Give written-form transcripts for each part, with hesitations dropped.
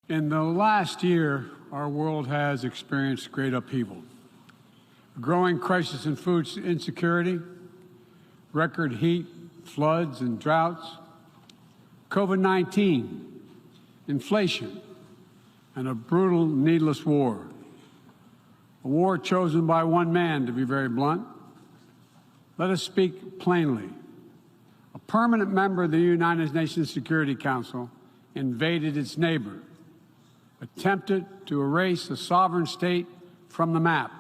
In the last year, our world has experienced great upheaval. A growing crisis in food insecurity, record heat, floods, and droughts, COVID-19, inflation, and a brutal, needless war. A war chosen by one man, to be very blunt. Let us speak plainly. A permanent member of the United Nations Security Council invaded its neighbor, attempted to erase a sovereign state from the map.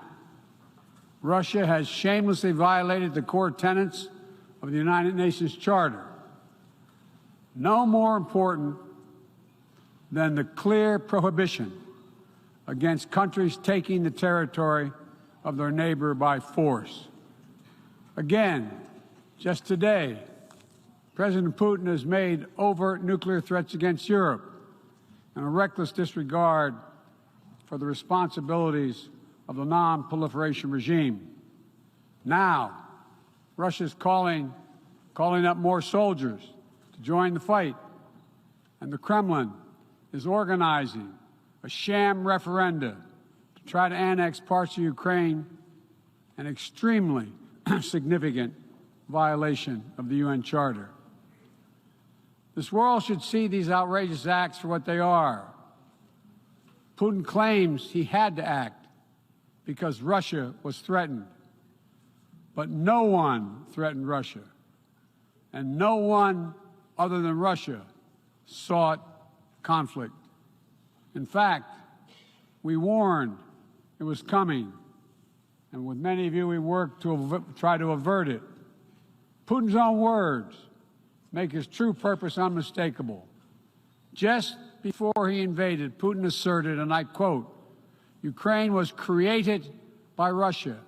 Russia has shamelessly violated the core tenets of the United Nations Charter. No more important than the clear prohibition against countries taking the territory of their neighbor by force. Again, just today, President Putin has made overt nuclear threats against Europe and a reckless disregard for the responsibilities of the non-proliferation regime. Now, Russia's calling up more soldiers to join the fight, and the Kremlin is organizing a sham referenda to try to annex parts of Ukraine, an extremely significant violation of the UN Charter. This world should see these outrageous acts for what they are. Putin claims he had to act because Russia was threatened. But no one threatened Russia, and no one other than Russia sought conflict. In fact, we warned it was coming, and with many of you we worked to try to avert it. Putin's own words make his true purpose unmistakable. Just before he invaded, Putin asserted, and I quote, "Ukraine was created by Russia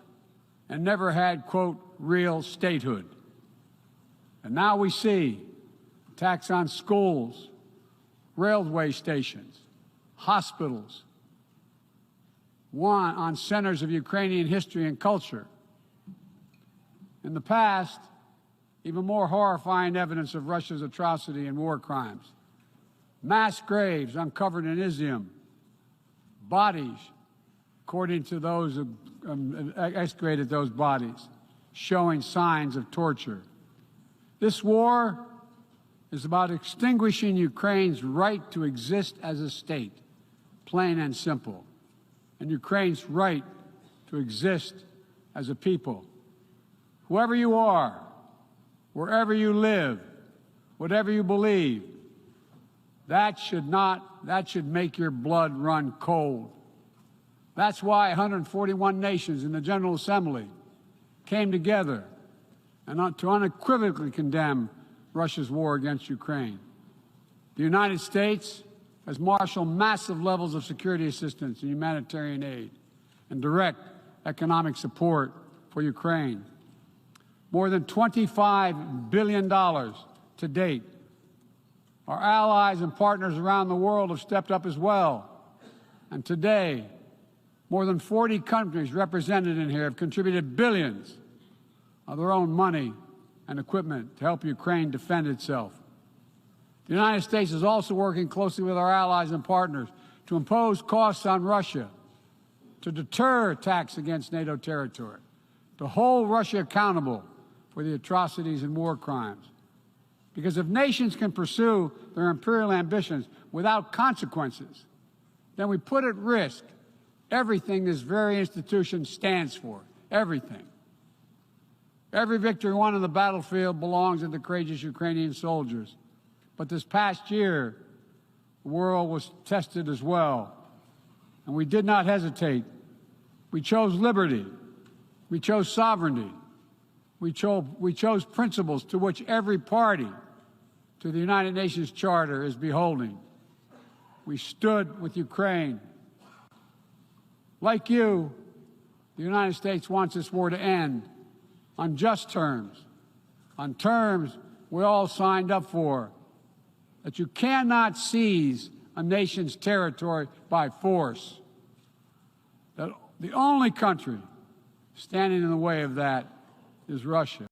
and never had, quote, real statehood." And now we see attacks on schools, railway stations, hospitals, on centers of Ukrainian history and culture. In the past, even more horrifying evidence of Russia's atrocity and war crimes. Mass graves uncovered in Izium, bodies, according to those who excavated those bodies, showing signs of torture. This war is about extinguishing Ukraine's right to exist as a state, plain and simple, and Ukraine's right to exist as a people. Whoever you are, wherever you live, whatever you believe, that should make your blood run cold. That's why 141 nations in the General Assembly came together and to unequivocally condemn Russia's war against Ukraine. The United States has marshaled massive levels of security assistance and humanitarian aid and direct economic support for Ukraine. More than $25 billion to date. Our allies and partners around the world have stepped up as well. And today, more than 40 countries represented in here have contributed billions of their own money and equipment to help Ukraine defend itself. The United States is also working closely with our allies and partners to impose costs on Russia, to deter attacks against NATO territory, to hold Russia accountable for the atrocities and war crimes. Because if nations can pursue their imperial ambitions without consequences, then we put at risk everything this very institution stands for, everything. Every victory won on the battlefield belongs to the courageous Ukrainian soldiers. But this past year, the world was tested as well, and we did not hesitate. We chose liberty. We chose sovereignty. We chose principles to which every party to the United Nations Charter is beholding. We stood with Ukraine. Like you, the United States wants this war to end on just terms, on terms we all signed up for, that you cannot seize a nation's territory by force. That the only country standing in the way of that is Russia.